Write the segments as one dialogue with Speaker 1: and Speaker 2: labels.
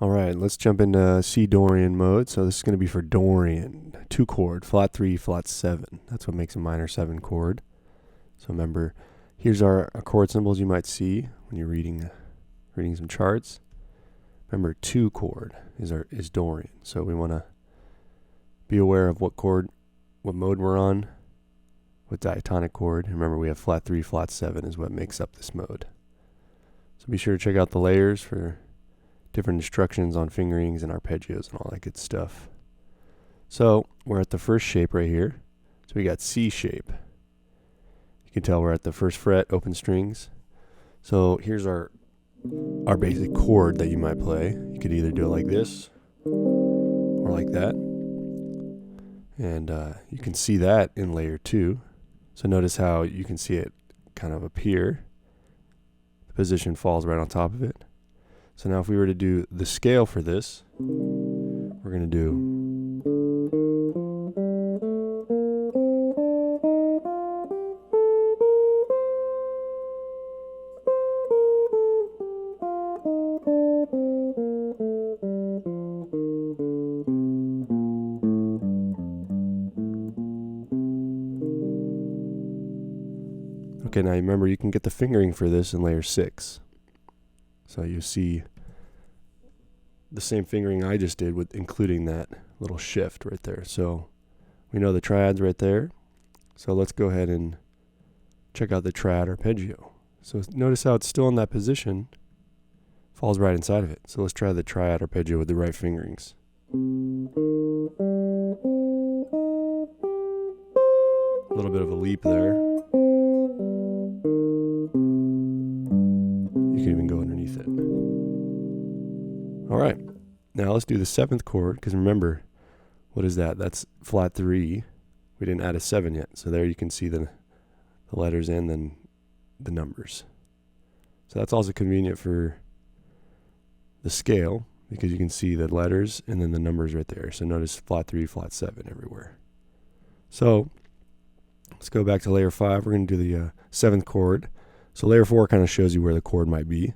Speaker 1: All right, let's jump into C Dorian mode. So this is going to be for Dorian, 2 chord, flat 3, flat 7. That's what makes a minor 7 chord. So remember, here's our chord symbols you might see when you're reading some charts. Remember, 2 chord is Dorian. So we want to be aware of what mode we're on, what diatonic chord. And remember, we have flat 3, flat 7 is what makes up this mode. So be sure to check out the layers for different instructions on fingerings and arpeggios and all that good stuff. So we're at the first shape right here. So we got C shape. You can tell we're at the first fret, open strings. So here's our basic chord that you might play. You could either do it like this or like that. And you can see that in layer 2. So notice how you can see it kind of appear. The position falls right on top of it. So now if we were to do the scale for this, we're going to do okay, now remember you can get the fingering for this in layer 6. So you see the same fingering I just did with including that little shift right there. So we know the triads right there. So let's go ahead and check out the triad arpeggio. So notice how it's still in that position, falls right inside of it. So let's try the triad arpeggio with the right fingerings. A little bit of a leap there. You can even go underneath it. All right, now let's do the 7th chord, because remember, what is that? That's flat 3. We didn't add a 7 yet, so there you can see the letters and then the numbers. So that's also convenient for the scale, because you can see the letters and then the numbers right there. So notice flat 3, flat 7 everywhere. So let's go back to layer 5. We're going to do the 7th chord. So layer 4 kind of shows you where the chord might be.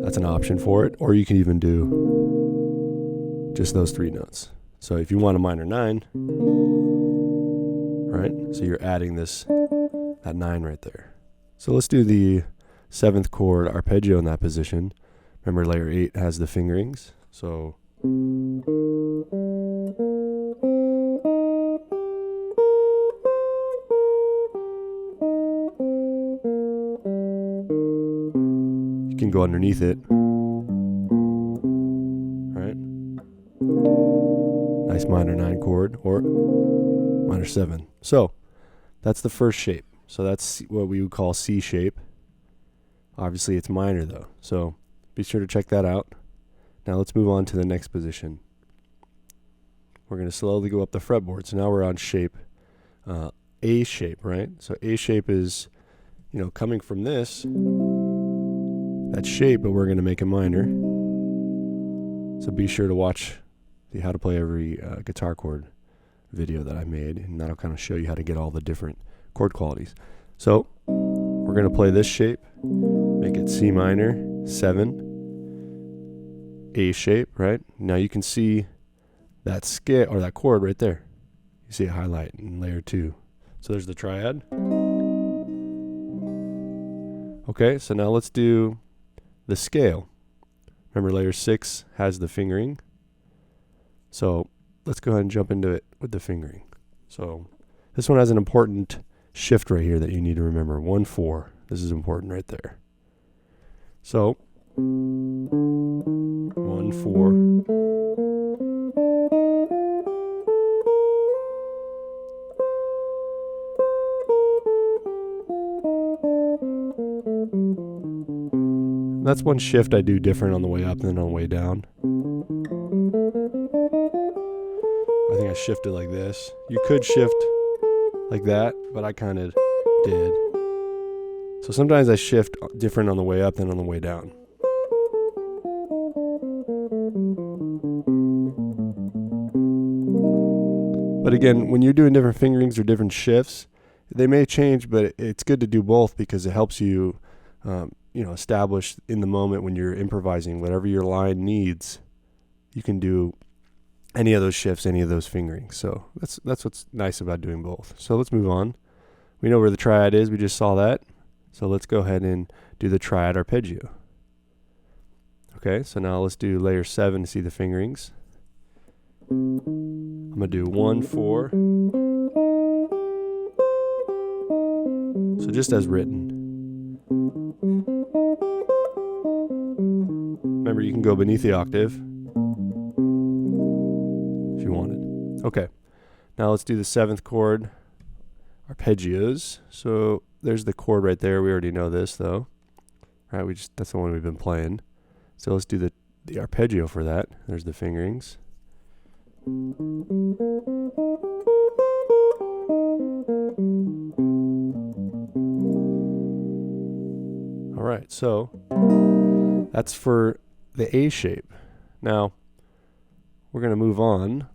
Speaker 1: That's an option for it. Or you can even do just those 3 notes. So if you want a minor 9, right? So you're adding that 9 right there. So let's do the 7th chord arpeggio in that position. Remember, layer 8 has the fingerings. So can go underneath it. Right? Nice minor 9 chord or minor 7. So that's the first shape. So that's what we would call C shape. Obviously it's minor though. So be sure to check that out. Now let's move on to the next position. We're going to slowly go up the fretboard. So now we're on shape A shape, right? So A shape is, coming from this, that shape, but we're going to make it minor. So be sure to watch the How to Play Every Guitar Chord video that I made, and that'll kind of show you how to get all the different chord qualities. So we're going to play this shape, make it C minor, 7, A shape, right? Now you can see that scale or that chord right there. You see it highlight in layer 2. So there's the triad. Okay, so now let's do the scale. Remember, layer 6 has the fingering. So let's go ahead and jump into it with the fingering. So this one has an important shift right here that you need to remember. 1-4. This is important right there. So 1-4. That's one shift I do different on the way up than on the way down. I think I shifted like this. You could shift like that, but I kind of did. So sometimes I shift different on the way up than on the way down. But again, when you're doing different fingerings or different shifts, they may change, but it's good to do both because it helps you establish in the moment when you're improvising whatever your line needs. You can do any of those shifts, any of those fingerings. So that's what's nice about doing both. So let's move on. We know where the triad is. We just saw that. So let's go ahead and do the triad arpeggio. Okay, so now let's do layer 7 to see the fingerings. I'm going to do 1, 4. So just as written. Remember, you can go beneath the octave if you wanted. Okay, now let's do the 7th chord, arpeggios. So there's the chord right there. We already know this though. All right, that's the one we've been playing. So let's do the arpeggio for that. There's the fingerings. All right, so that's for the A shape. Now we're going to move on.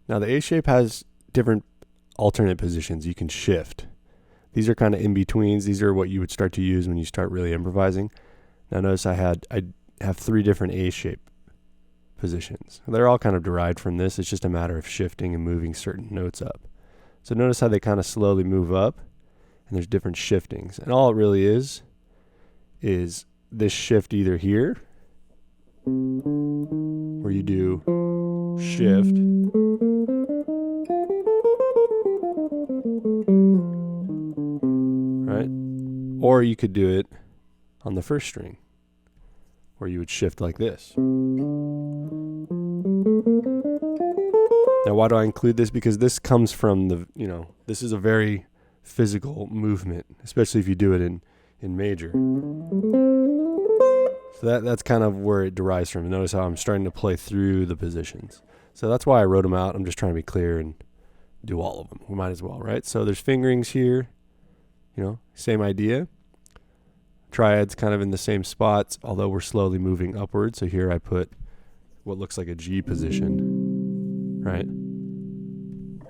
Speaker 1: Now the A shape has different alternate positions you can shift. These are kind of in-betweens. These are what you would start to use when you start really improvising. Now notice I have 3 different A shape positions. They're all kind of derived from this. It's just a matter of shifting and moving certain notes up. So notice how they kind of slowly move up, and there's different shiftings. And all it really is this shift either here, where you do shift, right? Or you could do it on the first string, where you would shift like this. Now, why do I include this? Because this comes from this is a very physical movement, especially if you do it in major. So that's kind of where it derives from. Notice how I'm starting to play through the positions. So that's why I wrote them out. I'm just trying to be clear and do all of them. We might as well, right? So there's fingerings here, same idea. Triads kind of in the same spots, although we're slowly moving upward. So here I put what looks like a G position, right?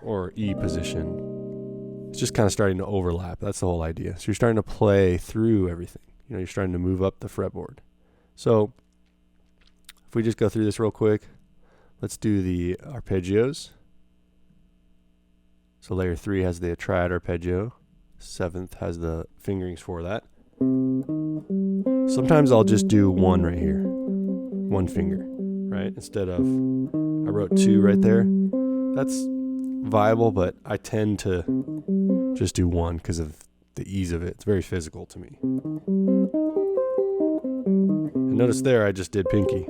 Speaker 1: Or E position. It's just kind of starting to overlap. That's the whole idea. So you're starting to play through everything. You're starting to move up the fretboard. So if we just go through this real quick, let's do the arpeggios. So layer 3 has the triad arpeggio. 7th has the fingerings for that. Sometimes I'll just do 1 right here. 1 finger, right? Instead of, I wrote 2 right there. That's viable, but I tend to just do 1 because of the ease of it. It's very physical to me. And notice there I just did pinky,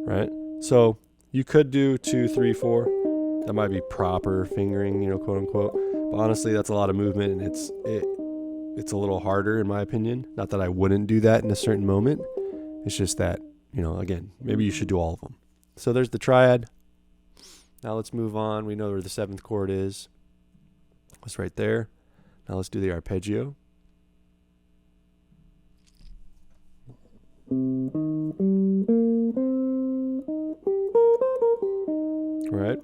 Speaker 1: right? So you could do 2, 3, 4. That might be proper fingering, quote unquote. But honestly, that's a lot of movement, and it's a little harder in my opinion. Not that I wouldn't do that in a certain moment. It's just that, again, maybe you should do all of them. So there's the triad. Now let's move on. We know where the 7th chord is. It's right there. Now let's do the arpeggio. All right.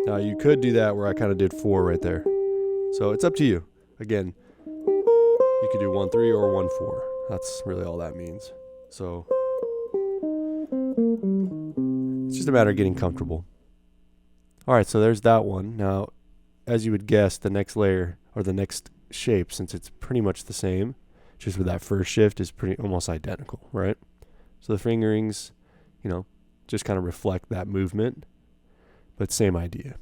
Speaker 1: Now you could do that where I kind of did 4 right there. So it's up to you. Again, you could do 1, 3 or 1, 4. That's really all that means. So it's just a matter of getting comfortable. All right, so there's that one. Now, as you would guess, the next layer or the next shape, since it's pretty much the same, just with that first shift, is pretty almost identical, right? So the fingerings, just kind of reflect that movement, but same idea.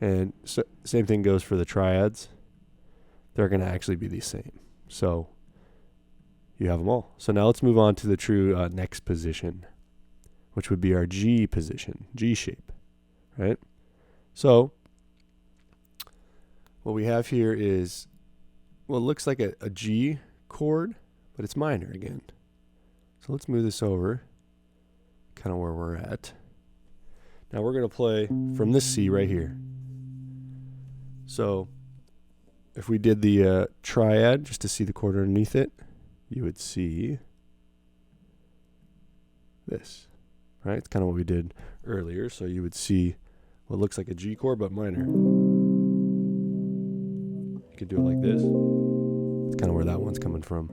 Speaker 1: And so same thing goes for the triads. They're going to actually be the same. So you have them all. So now let's move on to the true next position, which would be our G position, G shape, right? So what we have here is what looks like a G chord, but it's minor again. So let's move this over, kind of where we're at. Now we're going to play from this C right here. So if we did the triad, just to see the chord underneath it, you would see this, right? It's kind of what we did earlier. So you would see what looks like a G chord, but minor. You could do it like this. That's kind of where that one's coming from.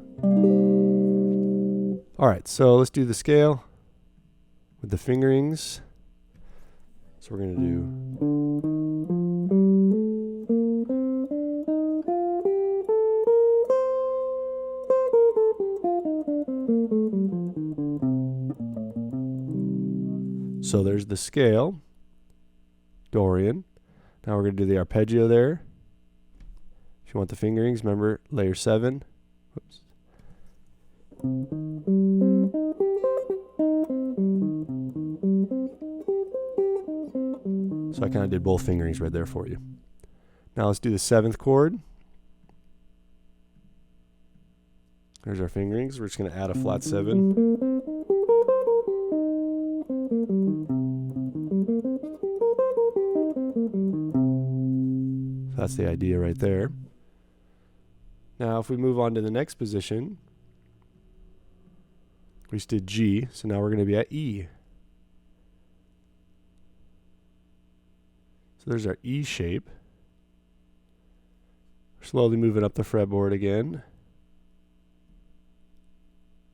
Speaker 1: All right, so let's do the scale with the fingerings. So we're going to do so there's the scale, Dorian. Now we're going to do the arpeggio there. If you want the fingerings, remember layer 7. Whoops. So I kind of did both fingerings right there for you. Now let's do the 7th chord. There's our fingerings. We're just going to add a flat 7. So that's the idea right there. Now if we move on to the next position, we just did G, so now we're going to be at E. So there's our E shape. Slowly moving up the fretboard again.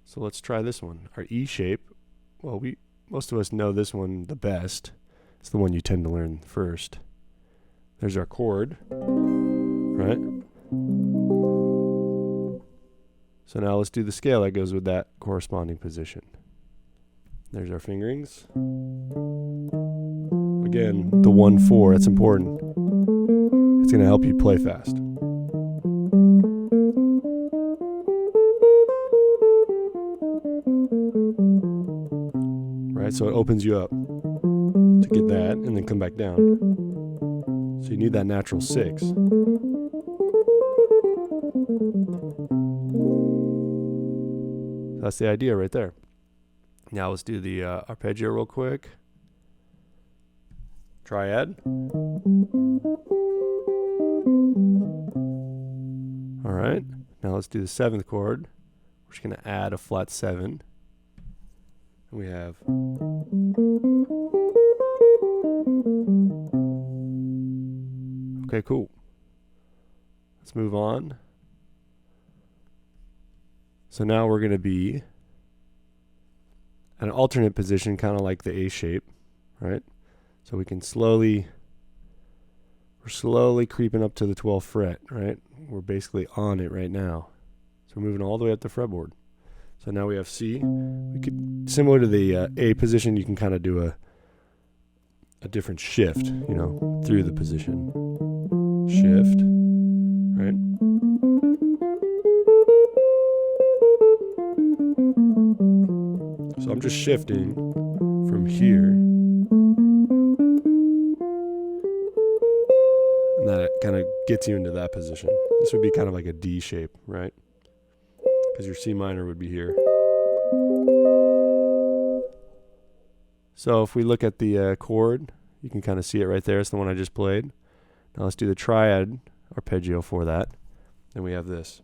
Speaker 1: So let's try this one. Our E shape, well, most of us know this one the best. It's the one you tend to learn first. There's our chord, right? So now let's do the scale that goes with that corresponding position. There's our fingerings. Again, the 1-4, that's important. It's going to help you play fast. Right, so it opens you up to get that and then come back down. So you need that natural 6. That's the idea right there. Now let's do the arpeggio real quick. Triad. All right. Now let's do the 7th chord. We're just going to add a flat 7. And we have. Okay, cool. Let's move on. So now we're going to be at an alternate position, kind of like the A shape, right? So we can we're slowly creeping up to the 12th fret, right? We're basically on it right now. So we're moving all the way up the fretboard. So now we have C. We could, similar to the A position, you can kind of do a different shift, you know, through the position. Shift, right? So I'm just shifting from here. And that kind of gets you into that position. This would be kind of like a D shape, right? Because your C minor would be here. So if we look at the chord, you can kind of see it right there. It's the one I just played. Now let's do the triad arpeggio for that. And we have this.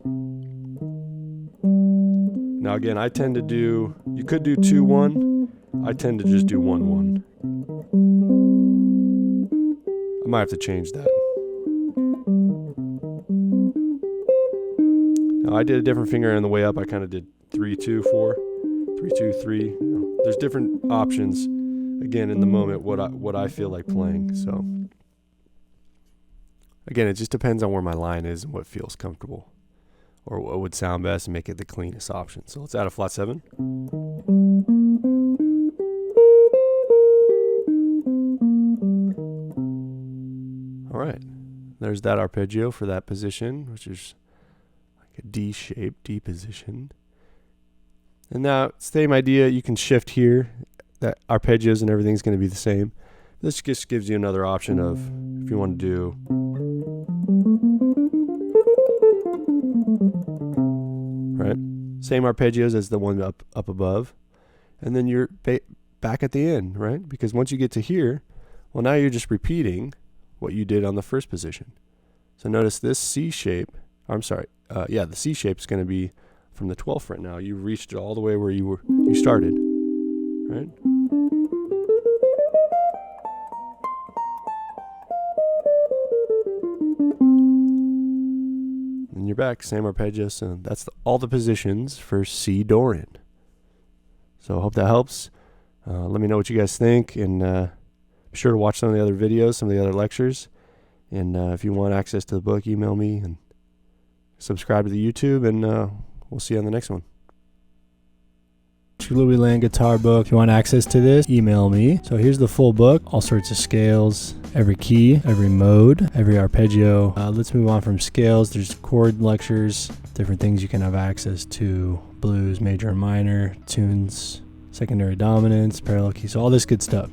Speaker 1: Now again, I tend to do, you could do 2-1. I tend to just do 1-1. I might have to change that. Now I did a different finger on the way up. I kind of did 3-2-4, 3-2-3. You know, there's different options. Again, in the moment, what I feel like playing. So again, it just depends on where my line is and what feels comfortable, or what would sound best and make it the cleanest option. So let's add a flat 7. All right, there's that arpeggio for that position, which is like a D shape, D position. And now, same idea, you can shift here. That arpeggios and everything's going to be the same. This just gives you another option of if you want to do right, same arpeggios as the one up above, and then you're back at the end, right? Because once you get to here, well, now you're just repeating what you did on the first position. So notice this C shape. The C shape is going to be from the 12th fret. Now you reached it all the way where you started, right? back, same arpeggios, and that's all the positions for C Dorian. So I hope that helps. Let me know what you guys think, and be sure to watch some of the other videos, some of the other lectures. And if you want access to the book, email me and subscribe to the YouTube, and we'll see you on the next one. Louis Land guitar book. If you want access to this, email me. So here's the full book, all sorts of scales, every key, every mode, every arpeggio. Let's move on from scales. There's chord lectures, different things you can have access to, blues, major and minor, tunes, secondary dominance, parallel keys, so all this good stuff.